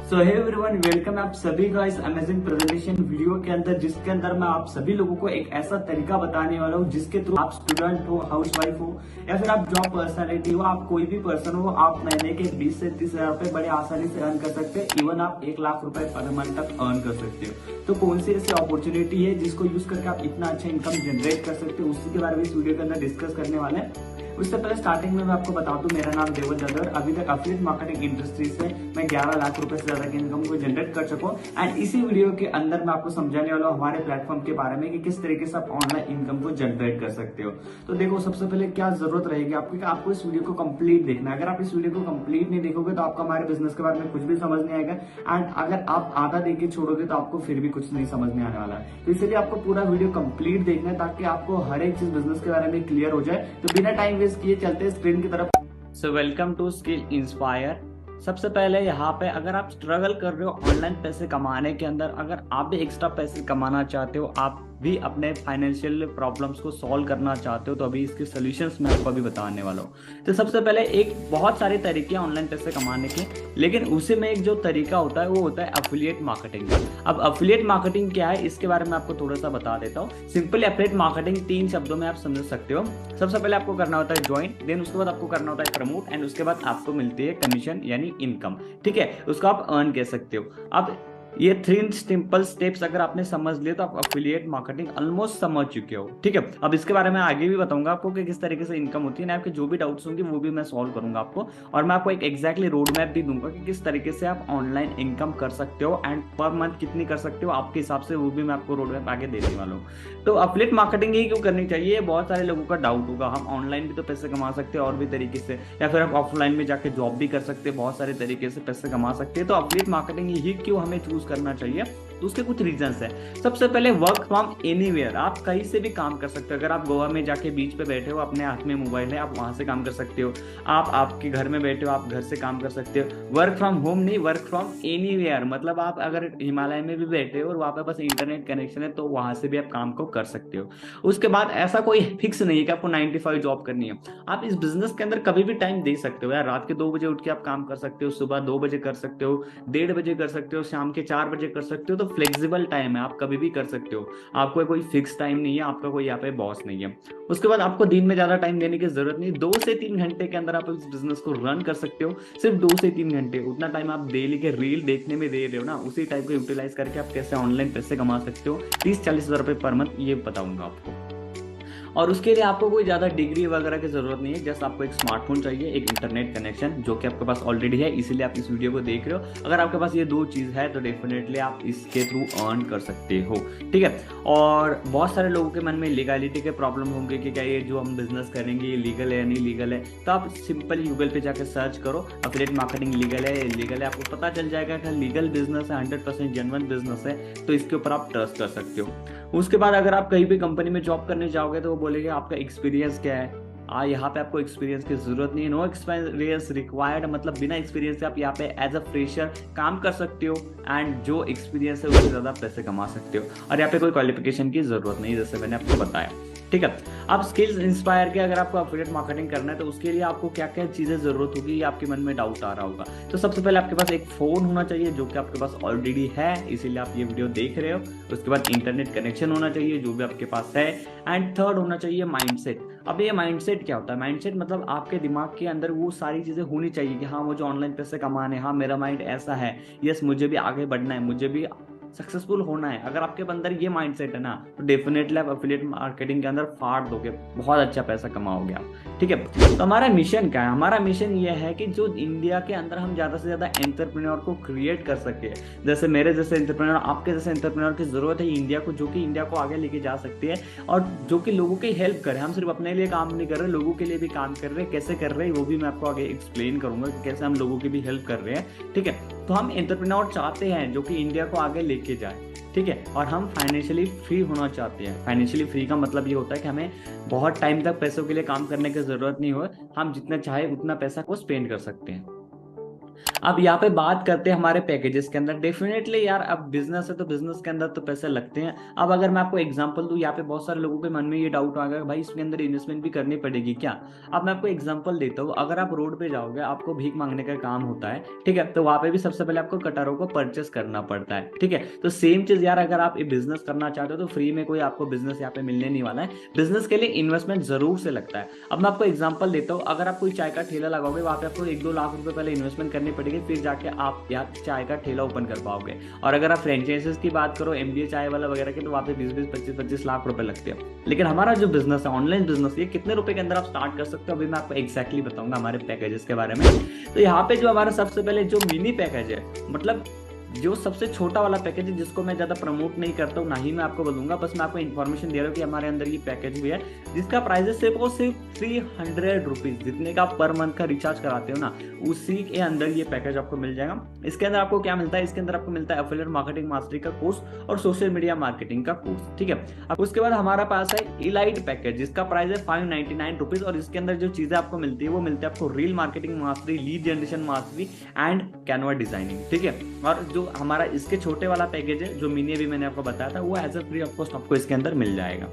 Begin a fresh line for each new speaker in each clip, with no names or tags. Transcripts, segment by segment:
सो hey everyone, welcome आप सभी का इस अमेजिंग प्रेजेंटेशन वीडियो के अंदर, जिसके अंदर मैं आप सभी लोगों को एक ऐसा तरीका बताने वाला हूँ जिसके थ्रू आप स्टूडेंट हो, हाउसवाइफ हो या फिर आप जॉब पर्सनैलिटी हो, आप कोई भी पर्सन हो, आप महीने के 20 से 30 हजार रुपए बड़े आसानी से अर्न कर सकते हैं। इवन आप 1 लाख रुपए पर मंथ तक अर्न कर सकते हो। तो कौन सी ऐसी अपॉर्चुनिटी है जिसको यूज करके आप इतना अच्छा इनकम जनरेट कर सकते हो, उसी के बारे में इस वीडियो के अंदर डिस्कस करने वाले हैं। उससे पहले स्टार्टिंग में मैं आपको बता दूं, मेरा नाम देवल जादव। अभी तक एफिलिएट मार्केटिंग इंडस्ट्री से मैं 11 लाख रुपए से ज्यादा की इनकम को जनरेट कर सकूं। एंड इसी वीडियो के अंदर मैं आपको समझाने वाला हूं हमारे प्लेटफॉर्म के बारे में कि किस तरीके से आप ऑनलाइन इनकम को जनरेट कर सकते हो। तो देखो, सबसे पहले क्या जरूरत रहेगी आपकी, आपको इस वीडियो को कंप्लीट देखना है। अगर आप इस वीडियो को कंप्लीट नहीं देखोगे तो आपको हमारे बिजनेस के बारे में कुछ भी समझ नहीं आएगा। एंड अगर आप आधा देख के छोड़ोगे तो आपको फिर भी कुछ नहीं समझ में आने वाला है। तो इसलिए आपको पूरा वीडियो कंप्लीट देखना है ताकि आपको हर एक चीज बिजनेस के बारे में क्लियर हो जाए। तो बिना टाइम वेस्ट किए चलते स्क्रीन की तरफ। So welcome to Skill Inspire. सबसे पहले यहाँ पे अगर आप स्ट्रगल कर रहे हो ऑनलाइन पैसे कमाने के अंदर, अगर आप भी एक्स्ट्रा पैसे कमाना चाहते हो, आप भी अपने फाइनेंशियल प्रॉब्लम्स को सॉल्व करना चाहते हो, तो अभी इसके सॉल्यूशंस मैं आपको अभी बताने वाला हूँ। तो सबसे पहले एक बहुत सारे तरीके हैं ऑनलाइन पैसे कमाने के, लेकिन उसी में एक जो तरीका होता है वो होता है एफिलिएट मार्केटिंग। अब एफिलिएट मार्केटिंग क्या है, इसके बारे में आपको थोड़ा सा बता देता हूँ। सिंपल एफिलिएट मार्केटिंग 3 शब्दों में आप समझ सकते हो। सबसे पहले आपको करना होता है ज्वाइन, देन उसके बाद आपको करना होता है प्रमोट, एंड उसके बाद आपको मिलती है कमीशन यानी इनकम। ठीक है, उसको आप अर्न कह सकते हो। अब ये 3 सिंपल स्टेप्स अगर आपने समझ लिए तो आप एफिलिएट मार्केटिंग ऑलमोस्ट समझ चुके हो। ठीक है, अब इसके बारे में आगे भी बताऊंगा आपको कि किस तरीके से इनकम होती है। आपके जो भी डाउट्स होंगे वो भी मैं सॉल्व करूंगा आपको, और मैं आपको एक एग्जैक्टली रोड मैप भी दूंगा कि किस तरीके से आप ऑनलाइन इनकम कर सकते हो एंड पर मंथ कितनी कर सकते हो आपके हिसाब से, वो भी मैं आपको रोड मैप आगे देने वाला हूँ। तो एफिलिएट मार्केटिंग ही क्यों करनी चाहिए, बहुत सारे लोगों का डाउट होगा। हम ऑनलाइन भी तो पैसे कमा सकते हैं और भी तरीके से, या फिर आप ऑफलाइन में जाके जॉब भी कर सकते हैं, बहुत सारे तरीके से पैसे कमा सकते हैं। तो एफिलिएट मार्केटिंग ही क्यों हमें चूज करना चाहिए, तो उसके कुछ रीजंस है। सबसे पहले वर्क फ्रॉम एनीवेयर, आप कहीं से भी काम कर सकते हो। अगर आप गोवा में जाके बीच पे बैठे हो, अपने हाथ में मोबाइल है, आप वहां से काम कर सकते हो। आप आपके घर में बैठे हो, आप घर से काम कर सकते हो। वर्क फ्रॉम होम नहीं, वर्क फ्रॉम एनीवेयर, मतलब आप अगर हिमालय में भी बैठे हो और वहां पे बस इंटरनेट कनेक्शन है तो वहां से भी आप काम को कर सकते हो। उसके बाद ऐसा कोई फिक्स नहीं है कि आपको 9 to 5 जॉब करनी है। आप इस बिजनेस के अंदर कभी भी टाइम दे सकते हो यार। रात के 2 बजे उठ के आप काम कर सकते हो, सुबह 2 बजे कर सकते हो, 1:30 बजे कर सकते हो, शाम के 4 बजे कर सकते हो। तो फ्लेक्सिबल टाइम है, आप कभी भी कर सकते हो। आपको कोई फिक्स टाइम नहीं है, आपका कोई यहाँ पे बॉस नहीं है। उसके बाद आपको दिन में ज्यादा टाइम देने की जरूरत नहीं, 2 से 3 घंटे के अंदर आप इस बिजनेस को रन कर सकते हो। सिर्फ 2 से 3 घंटे, उतना टाइम आप डेली के रील देखने में दे रहे हो ना, उसी टाइम को यूटिलाइज करके आप कैसे ऑनलाइन पैसे कमा सकते हो 30-40 हजार रुपए पर मंथ, ये बताऊंगा आपको। और उसके लिए आपको कोई ज़्यादा डिग्री वगैरह की ज़रूरत नहीं है। जस्ट आपको एक स्मार्टफोन चाहिए, एक इंटरनेट कनेक्शन, जो कि आपके पास ऑलरेडी है, इसीलिए आप इस वीडियो को देख रहे हो। अगर आपके पास ये 2 चीज़ है तो डेफिनेटली आप इसके थ्रू अर्न कर सकते हो। ठीक है, और बहुत सारे लोगों के मन में लीगलिटी के प्रॉब्लम होंगे कि क्या ये जो हम बिजनेस करेंगे ये लीगल है या नहीं लीगल है। तो आप सिंपल गूगल पे जाकर सर्च करो एफिलिएट मार्केटिंग लीगल है इलीगल है, आपको पता चल जाएगा कि लीगल बिजनेस है, 100% जेन्युइन बिजनेस है, तो इसके ऊपर आप ट्रस्ट कर सकते हो। उसके बाद अगर आप कहीं भी कंपनी में जॉब करने जाओगे तो वो बोलेंगे आपका एक्सपीरियंस क्या है। यहाँ पे आपको एक्सपीरियंस की जरूरत नहीं है, नो एक्सपीरियंस रिक्वायर्ड, मतलब बिना एक्सपीरियंस से आप यहाँ पे एज अ फ्रेशर काम कर सकते हो एंड जो एक्सपीरियंस है उससे ज्यादा पैसे कमा सकते हो। और यहाँ पे कोई क्वालिफिकेशन की जरूरत नहीं, जैसे मैंने आपको बताया। ठीक है, अब स्किल्स इंस्पायर के अगर आपको एफिलिएट मार्केटिंग करना है तो उसके लिए आपको क्या क्या चीजें जरूरत होगी, ये आपके मन में डाउट आ रहा होगा। तो सबसे पहले आपके पास एक फोन होना चाहिए, जो कि आपके पास ऑलरेडी है, इसीलिए आप ये वीडियो देख रहे हो। उसके बाद इंटरनेट कनेक्शन होना चाहिए, जो भी आपके पास है। एंड थर्ड होना चाहिए माइंडसेट। अब ये माइंडसेट क्या होता है, माइंडसेट मतलब आपके दिमाग के अंदर वो सारी चीजें होनी चाहिए कि हाँ मुझे ऑनलाइन पैसे कमाने, हाँ मेरा माइंड ऐसा है, यस मुझे भी आगे बढ़ना है, मुझे भी सक्सेसफुल होना है। अगर आपके अंदर ये माइंडसेट है ना तो डेफिनेटली आप एफिलिएट मार्केटिंग के अंदर फाड़ दोगे, बहुत अच्छा पैसा कमाओगे आप। ठीक है, तो हमारा मिशन क्या है, हमारा मिशन ये है कि जो इंडिया के अंदर हम ज्यादा से ज्यादा एंटरप्रेन्योर को क्रिएट कर सके। जैसे मेरे जैसे एंटरप्रेन्योर, आपके जैसे एंटरप्रेन्योर की जरूरत है इंडिया को, जो कि इंडिया को आगे लेके जा सकती है और जो कि लोगों की हेल्प करे। हम सिर्फ अपने लिए काम नहीं कर रहे, लोगों के लिए भी काम कर रहे हैं। कैसे कर रहे हैं वो भी मैं आपको आगे एक्सप्लेन करूंगा कि कैसे हम लोगों की भी हेल्प कर रहे हैं। ठीक है, तो हम एंटरप्रेन्योर चाहते हैं जो कि इंडिया को आगे लेके जाए। ठीक है, और हम फाइनेंशियली फ्री होना चाहते हैं। फाइनेंशियली फ्री का मतलब ये होता है कि हमें बहुत टाइम तक पैसों के लिए काम करने की जरूरत नहीं हो, हम जितना चाहे उतना पैसा को स्पेंड कर सकते हैं। अब यहाँ पे बात करते हैं हमारे पैकेजेस के अंदर। डेफिनेटली यार, अब बिजनेस है तो बिजनेस के अंदर तो पैसे लगते हैं। अब अगर मैं आपको एग्जांपल दूं, यहाँ पे बहुत सारे लोगों के मन में ये डाउट आ गया भाई इसके अंदर इन्वेस्टमेंट भी करनी पड़ेगी क्या। अब मैं आपको एग्जांपल देता हूँ, अगर आप रोड पे जाओगे, आपको भीख मांगने का काम होता है, ठीक है, तो वहां पे भी सबसे पहले आपको कटरों को परचेस करना पड़ता है, ठीक है। तो सेम चीज यार, अगर आप बिजनेस करना चाहते हो तो फ्री में कोई आपको बिजनेस यहाँ पे मिलने नहीं वाला है। बिजनेस के लिए इन्वेस्टमेंट जरूर से लगता है। अब मैं आपको एग्जांपल देता हूँ, अगर आप कोई चाय का ठेला लगाओगे, वहां पे आपको 1-2 लाख रुपए पहले इन्वेस्टमेंट करनी पड़ेगी, फिर जाके आप यहाँ चाय का ठेला ओपन कर पाओगे। और अगर आप फ्रेंचाइजीज की बात करो, MBA चाय वाला वगैरह की, तो वहां पे 20-20, 25-25 लाख रुपए लगते हैं। लेकिन हमारा जो बिजनेस है, ऑनलाइन बिजनेस, ये कितने रुपए के अंदर आप स्टार्ट कर सकते हो, अभी मैं आपको एक्जैक्टली बताऊंगा हमारे पैकेजेस के बारे में। तो यहाँ पे जो हमारा सबसे पहले जो मिनी पैकेज है, मतलब जो सबसे छोटा वाला पैकेज है, जिसको मैं ज्यादा प्रमोट नहीं करता हूँ, ना ही मैं आपको बोलूंगा, बस मैं आपको इन्फॉर्मेशन दे रहा हूँ कि हमारे अंदर ये पैकेज भी है, जिसका प्राइस है सिर्फ और सिर्फ 300 रुपीज। जितने का आप पर मंथ का रिचार्ज कराते हो ना, उसी के अंदर ये पैकेज आपको मिल जाएगा। इसके अंदर आपको क्या मिलता है, इसके अंदर आपको मिलता है एफिलिएट मार्केटिंग मास्टरी का कोर्स और सोशल मीडिया मार्केटिंग का कोर्स, ठीक है। अब उसके बाद हमारा पास है इलाइट पैकेज, जिसका प्राइस है 599 रुपीज, और इसके अंदर जो चीजें आपको मिलती है वो मिलती है आपको reel marketing mastery, lead generation mastery and Canva designing, ठीक है। और जो हमारा इसके छोटे वाला पैकेज है, जो मिनी अभी मैंने आपको बताया था, वो as a free of cost आपको इसके अंदर मिल जाएगा।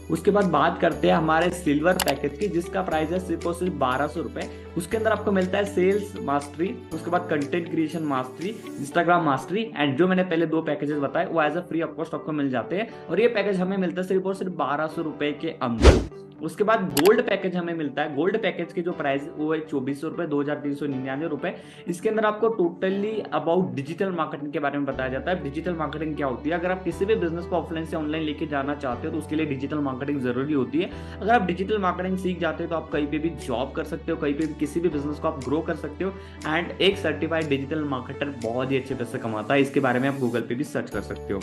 उसके बाद बात करते हैं हमारे सिल्वर पैकेज की, जिसका प्राइस है सिर्फ और सिर्फ 1200 रुपए। उसके अंदर आपको मिलता है सेल्स मास्टरी, उसके बाद content creation mastery, Instagram mastery, and जो मैंने पहले 2 पैकेजेस बताए वो as a free of cost आपको मिल जाते हैं। और ये पैकेज हमें मिलता है सिर्फ और सिर्फ 1200 रुपए के अंदर। उसके बाद गोल्ड पैकेज हमें मिलता है। गोल्ड पैकेज की जो प्राइस वो है 2400 रुपए, 2399 रुपए। इसके अंदर आपको टोटली अबाउट डिजिटल मार्केटिंग के बारे में बताया जाता है। डिजिटल मार्केटिंग क्या होती है, अगर आप किसी भी बिजनेस को ऑफलाइन से ऑनलाइन लेके जाना चाहते हो तो उसके लिए डिजिटल मार्केटिंग जरूरी होती है। अगर आप डिजिटल मार्केटिंग सीख जाते हो तो आप कहीं पे भी जॉब कर सकते हो, कहीं पे भी किसी भी बिजनेस को आप ग्रो कर सकते हो। एंड एक सर्टिफाइड डिजिटल मार्केटर बहुत ही अच्छे पैसे कमाता है, इसके बारे में आप गूगल पे भी सर्च कर सकते हो।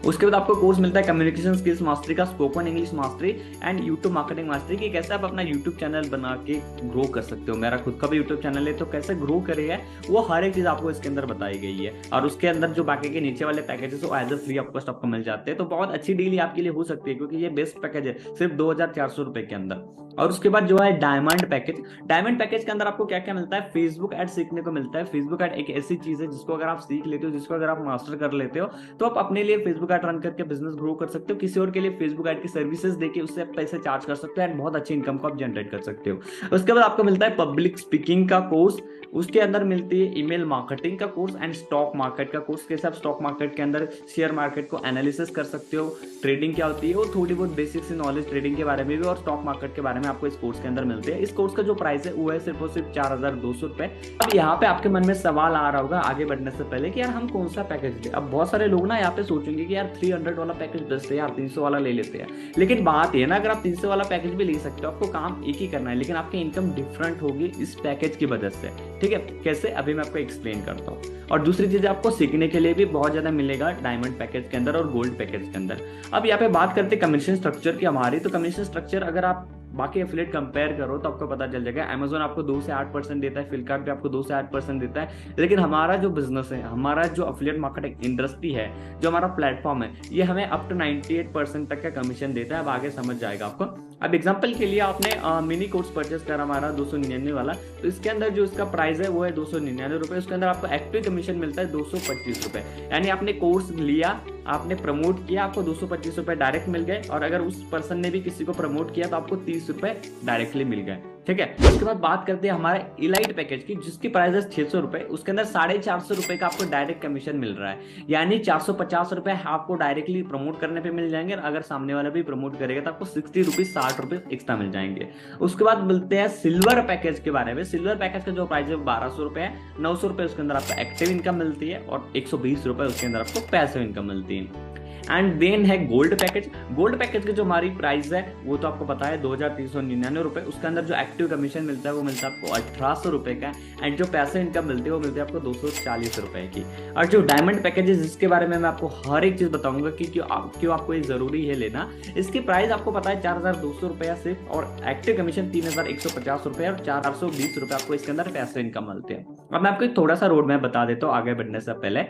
उसके बाद आपको कोर्स मिलता है कम्युनिकेशन स्किल्स मास्टरी का, spoken English mastery and YouTube marketing mastery की, कैसे आप अपना यूट्यूब चैनल बना के ग्रो कर सकते हो। मेरा खुद का भी यूट्यूब चैनल है, तो कैसे ग्रो करेगा वो हर एक चीज आपको इसके अंदर बताई गई है। और उसके अंदर जो बाकी के नीचे वाले पैकेजेस वो as a free of cost आपको मिल जाते हैं। तो बहुत अच्छी डील आपके लिए हो सकती है, क्योंकि ये बेस्ट पैकेज है सिर्फ 2400 रुपए के अंदर। और उसके बाद जो है डायमंड पैकेज। डायमंड पैकेज के अंदर आपको क्या क्या मिलता है, फेसबुक एड सीखने को मिलता है। फेसबुक एड एक ऐसी चीज है जिसको अगर आप सीख लेते हो, जिसको अगर आप मास्टर कर लेते हो, तो आप अपने लिए फेसबुक एड रन करके बिजनेस ग्रो कर सकते हो। किसी और के लिए फेसबुक एड की सर्विसेज देके उससे आप पैसे चार्ज कर सकते हो एंड बहुत अच्छी इनकम को आप जनरेट कर सकते हो। उसके बाद आपको मिलता है पब्लिक स्पीकिंग का कोर्स। उसके अंदर मिलती है ईमेल मार्केटिंग का कोर्स एंड स्टॉक मार्केट का कोर्स। कैसे आप स्टॉक मार्केट के अंदर शेयर मार्केट को एनालिसिस कर सकते हो, ट्रेडिंग क्या होती है, वो थोड़ी बहुत बेसिक सी नॉलेज ट्रेडिंग के बारे में भी और स्टॉक मार्केट के बारे में आपको इस कोर्स के अंदर मिलते हैं। इस कोर्स का जो प्राइस है वो है सिर्फ और सिर्फ 4200 रुपए। अब यहाँ पे आपके मन में सवाल आ रहा होगा आगे बढ़ने से पहले कि यार हम कौन सा पैकेज ले। अब बहुत सारे लोग ना यहाँ पे सोचेंगे कि यार 300 वाला पैकेज बेस्ट है यार, 300 वाला ले लेते हैं। लेकिन बात ये ना, अगर आप 300 वाला पैकेज भी ले सकते हो, आपको काम एक ही करना है, लेकिन आपकी इनकम डिफरेंट होगी इस पैकेज की वजह से, ठीक है। कैसे, अभी मैं आपको एक्सप्लेन करता हूँ। और दूसरी चीज आपको सीखने के लिए भी बहुत ज्यादा मिलेगा डायमंड पैकेज के अंदर और गोल्ड पैकेज के अंदर। अब यहाँ पे बात करते हैं कमीशन स्ट्रक्चर की हमारी। तो कमीशन स्ट्रक्चर अगर आप बाकी एफिलिएट कंपेयर करो तो आपको पता चल जाएगा। अमेजोन आपको 2 से 8% देता है, फ्लिपकार्ट भी आपको 2 से 8% देता है। लेकिन हमारा जो बिजनेस है, हमारा जो एफिलिएट मार्केटिंग इंडस्ट्री है, जो हमारा प्लेटफॉर्म है, ये हमें अप टू 98% तक का कमीशन देता है। अब आगे समझ जाएगा आपको। अब एग्जांपल के लिए आपने मिनी कोर्स परचेस करा हमारा 299 वाला, तो इसके अंदर जो इसका प्राइस है वो है 299 रुपए। उसके अंदर आपको एक्टिव कमीशन मिलता है 225 रुपए। यानी आपने कोर्स लिया, आपने प्रमोट किया, आपको 225 रुपए डायरेक्ट मिल गए, और अगर उस पर्सन ने भी किसी को प्रमोट किया तो आपको 30 रुपए डायरेक्टली मिल गए, ठीक है। उसके बाद बात करते हैं हमारे इलाइट पैकेज की, जिसकी प्राइस है 600 रुपए। उसके अंदर 450 रुपए का आपको डायरेक्ट कमीशन मिल रहा है, यानी 450 रुपए आपको डायरेक्टली प्रमोट करने पे मिल जाएंगे। अगर सामने वाला भी प्रमोट करेगा तो आपको 60 रुपीज 60 रुपए एक्स्ट्रा मिल जाएंगे। उसके बाद मिलते हैं सिल्वर पैकेज के बारे में। सिल्वर पैकेज का जो प्राइस है 1200 रुपए है। 900 रुपए उसके अंदर आपको एक्टिव इनकम मिलती है और 120 रुपए उसके अंदर आपको पैसिव इनकम मिलती है। एंड देन है गोल्ड पैकेज। गोल्ड पैकेज की जो हमारी प्राइस है वो तो आपको पता है 2399 रुपए। उसके अंदर जो एक्टिव कमीशन मिलता है वो मिलता है आपको 1800 रुपए का, एंड जो पैसे इनकम मिलती है वो मिलती है आपको 240 रुपए की। और जो डायमंड पैकेज है, जिसके बारे में मैं आपको हर एक चीज बताऊंगा कि क्यों आपको ये जरूरी है लेना। इसकी प्राइस आपको पता है 4200 रुपया सिर्फ, और एक्टिव कमीशन 3150 रुपए और 420 रुपए आपको इसके अंदर पैसे इनकम मिलते हैं। अब मैं आपको थोड़ा सा रोड मैप बता देता हूँ आगे बढ़ने से पहले।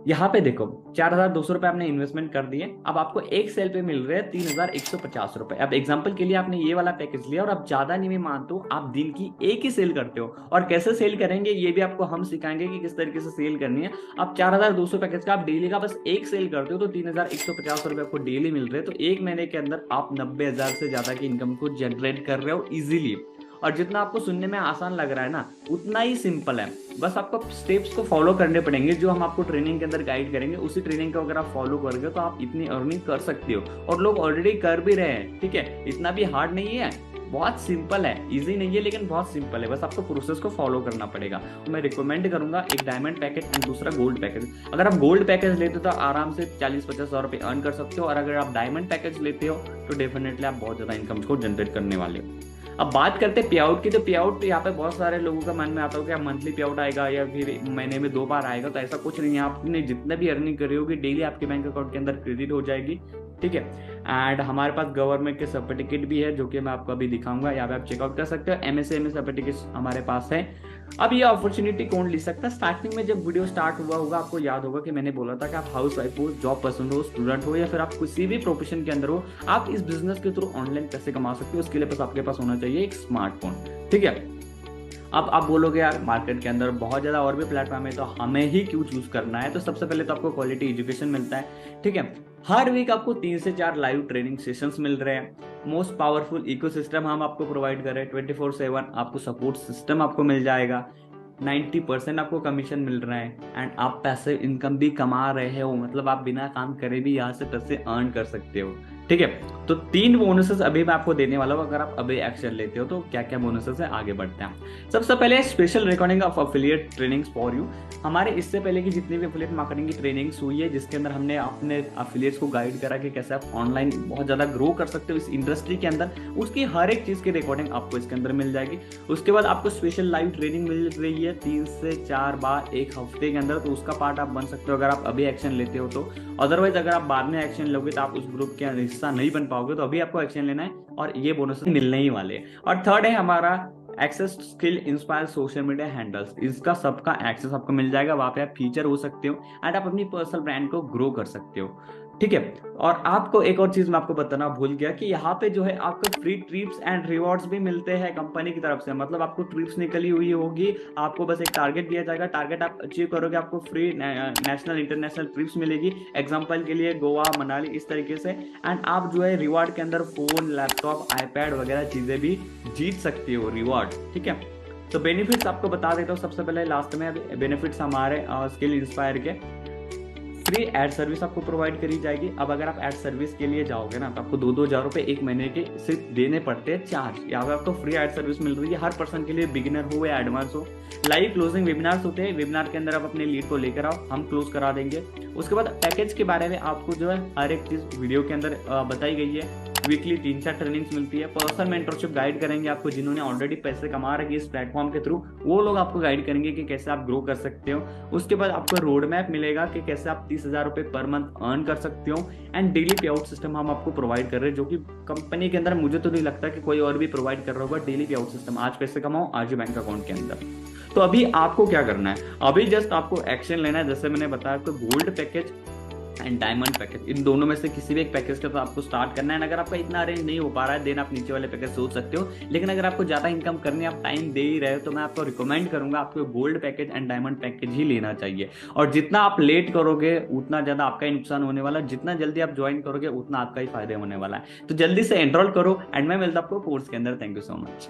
यहाँ पे देखो 4,200 रुपए आपने इन्वेस्टमेंट कर दिए, अब आपको एक सेल पे मिल रहे हैं 3,150 रुपए। अब एग्जाम्पल के लिए आपने ये वाला पैकेज लिया और आप ज्यादा नहीं, मैं मानता हूँ आप दिन की एक ही सेल करते हो, और कैसे सेल करेंगे ये भी आपको हम सिखाएंगे कि किस तरीके से सेल करनी है। आप 4,200 पैकेज का आप डेली का बस एक सेल करते हो तो 3,150 रुपए आपको डेली मिल रहे हैं, तो एक महीने के अंदर आप 90,000 से ज्यादा की इनकम को जनरेट कर रहे हो इजिली। और जितना आपको सुनने में आसान लग रहा है ना, उतना ही सिंपल है। बस आपको स्टेप्स को फॉलो करने पड़ेंगे जो हम आपको ट्रेनिंग के अंदर गाइड करेंगे, उसी ट्रेनिंग को अगर आप फॉलो करोगे तो आप इतनी अर्निंग कर सकते हो, और लोग ऑलरेडी कर भी रहे हैं। ठीक है, इतना भी हार्ड नहीं है, बहुत सिंपल है, इजी नहीं है लेकिन बहुत सिंपल है, बस आपको प्रोसेस को फॉलो करना पड़ेगा। तो मैं रिकमेंड करूंगा एक डायमंड पैकेज एंड दूसरा गोल्ड पैकेज। अगर आप गोल्ड पैकेज लेते हो तो आराम से 40-50 रुपए अर्न कर सकते हो, और अगर आप डायमंड पैकेज लेते हो तो डेफिनेटली आप बहुत ज्यादा इनकम को जनरेट करने वाले हो। अब बात करते हैं पे आउट की, तो पे आउट यहाँ पे बहुत सारे लोगों का मन में आता है कि मंथली पे आउट आएगा या फिर महीने में 2 बार आएगा, तो ऐसा कुछ नहीं है। आपने जितना भी अर्निंग करी होगी डेली आपके बैंक अकाउंट के अंदर क्रेडिट हो जाएगी। ठीक है, एंड हमारे पास गवर्नमेंट के सर्टिफिकेट भी है जो कि मैं आपको अभी दिखाऊंगा, यहाँ पे आप चेकआउट कर सकते हो। MSME सर्टिफिकेट हमारे पास है। अब ये अपॉर्चुनिटी कौन ले सकता है? स्टार्टिंग में जब वीडियो स्टार्ट हुआ होगा आपको याद होगा कि मैंने बोला था कि आप हाउस वाइफ हो, जॉब पर्सन हो, स्टूडेंट हो, या फिर आप किसी भी प्रोफेशन के अंदर हो, आप इस बिजनेस के थ्रू ऑनलाइन पैसे कमा सकते हो। उसके लिए बस आपके पास होना चाहिए एक स्मार्टफोन। ठीक है, अब आप बोलोगे यार मार्केट के अंदर बहुत ज्यादा और भी प्लेटफॉर्म है तो हमें ही क्यों चूज करना है? तो सबसे पहले तो आपको क्वालिटी एजुकेशन मिलता है। ठीक है, हर वीक आपको 3 से 4 लाइव ट्रेनिंग सेशंस मिल रहे हैं। मोस्ट पावरफुल इकोसिस्टम हम आपको प्रोवाइड कर रहे हैं, 24/7 आपको सपोर्ट सिस्टम आपको मिल जाएगा, 90% आपको कमीशन मिल रहा है, एंड आप पैसे इनकम भी कमा रहे हो, मतलब आप बिना काम करे भी यहाँ से पैसे अर्न कर सकते हो। ठीक है, तो 3 बोनसेस अभी मैं आपको देने वाला हूँ, अगर आप अभी एक्शन लेते हो तो क्या क्या बोनसेस है आगे बढ़ते हैं। सबसे पहले special recording of affiliate trainings for you. हमारे इससे पहले की जितनी भी अफिलिएट मार्केटिंग की ट्रेनिंग्स हुई है जिसके अंदर हमने अपने अफिलिएट्स को गाइड करा कि कैसे आप ऑनलाइन बहुत ज्यादा ग्रो कर सकते हो इस इंडस्ट्री के अंदर, उसकी हर एक चीज की रिकॉर्डिंग आपको इसके अंदर मिल जाएगी। उसके बाद आपको स्पेशल लाइव ट्रेनिंग मिल रही है 3 से 4 बार एक हफ्ते के अंदर, तो उसका पार्ट आप बन सकते हो अगर आप अभी एक्शन लेते हो तो। अदरवाइज अगर आप बाद में एक्शन लोगे तो आप उस ग्रुप के हिस्सा नहीं बन पाओगे, तो अभी आपको एक्शन लेना है और ये बोनस मिलने ही वाले हैं। और थर्ड है हमारा access Skill Inspire social media handles, इसका सबका एक्सेस आपको मिल जाएगा, वहां पे आप फीचर हो सकते हो एंड आप अपनी पर्सनल ब्रांड को ग्रो कर सकते हो। ठीक है, और आपको एक और चीज मैं आपको बताना भूल गया कि यहाँ पे जो है आपको फ्री ट्रिप्स एंड रिवॉर्ड्स भी मिलते हैं कंपनी की तरफ से। मतलब आपको ट्रिप्स निकली हुई होगी, आपको बस एक टारगेट दिया जाएगा, टारगेट आप अचीव करोगे, आपको फ्री नेशनल इंटरनेशनल ट्रिप्स मिलेगी। एग्जांपल के लिए गोवा, मनाली, इस तरीके से। एंड आप जो है रिवॉर्ड के अंदर फोन, लैपटॉप, आईपैड वगैरह चीजें भी जीत सकती हो रिवॉर्ड। ठीक है, तो बेनिफिट्स आपको बता देता हूँ सबसे पहले लास्ट में। बेनिफिट्स हमारे स्किल इंस्पायर के फ्री एड सर्विस आपको प्रोवाइड करी जाएगी। अब अगर आप एड सर्विस के लिए जाओगे ना तो आपको 2,000 रुपए एक महीने के सिर्फ देने पड़ते हैं चार्ज। यहाँ पे आपको फ्री एड सर्विस मिल रही है हर पर्सन के लिए, बिगिनर हो या एडवांस हो। लाइव क्लोजिंग वेबिनार्स होते हैं, वेबिनार के अंदर आप अपने लीड को लेकर आओ, हम क्लोज करा देंगे। उसके बाद पैकेज के बारे में आपको जो है हर एक चीज वीडियो के अंदर बताई गई है। वीकली 3-4 ट्रेनिंग्स मिलती है, पर्सनल मेंटरशिप गाइड करेंगे आपको, जिन्होंने ऑलरेडी पैसे कमा रखे इस प्लेटफॉर्म के थ्रू, वो लोग आपको गाइड करेंगे कि कैसे आप ग्रो कर सकते हो। उसके बाद आपको रोड मैप मिलेगा कि कैसे आप 30,000 रुपए पर मंथ अर्न कर सकते हो। एंड डेली पे आउट सिस्टम हम आपको प्रोवाइड कर रहे हैं, जो कि कंपनी के अंदर मुझे तो नहीं लगता कि कोई और भी प्रोवाइड कर रहा होगा। डेली पे आउट सिस्टम, आज पैसे कमाओ आज ही बैंक अकाउंट के अंदर। तो अभी आपको क्या करना है, अभी जस्ट आपको एक्शन लेना है। जैसे मैंने बताया आपको gold package and diamond package, इन दोनों में से किसी भी एक पैकेज का तो आपको स्टार्ट करना है। अगर आपका इतना अरेंज नहीं हो पा रहा है देन आप नीचे वाले पैकेज सोच सकते हो, लेकिन अगर आपको ज्यादा इनकम करनी है, आप टाइम दे ही रहे हो, तो मैं आपको रिकमेंड करूंगा आपको gold package and diamond package ही लेना चाहिए। और जितना आप लेट करोगे उतना ज्यादा आपका ही नुकसान होने वाला है, जितना जल्दी आप ज्वाइन करोगे उतना आपका ही फायदा होने वाला है। तो जल्दी से एनरोल करो एंड मैं मिलता आपको कोर्स के अंदर। Thank you so much.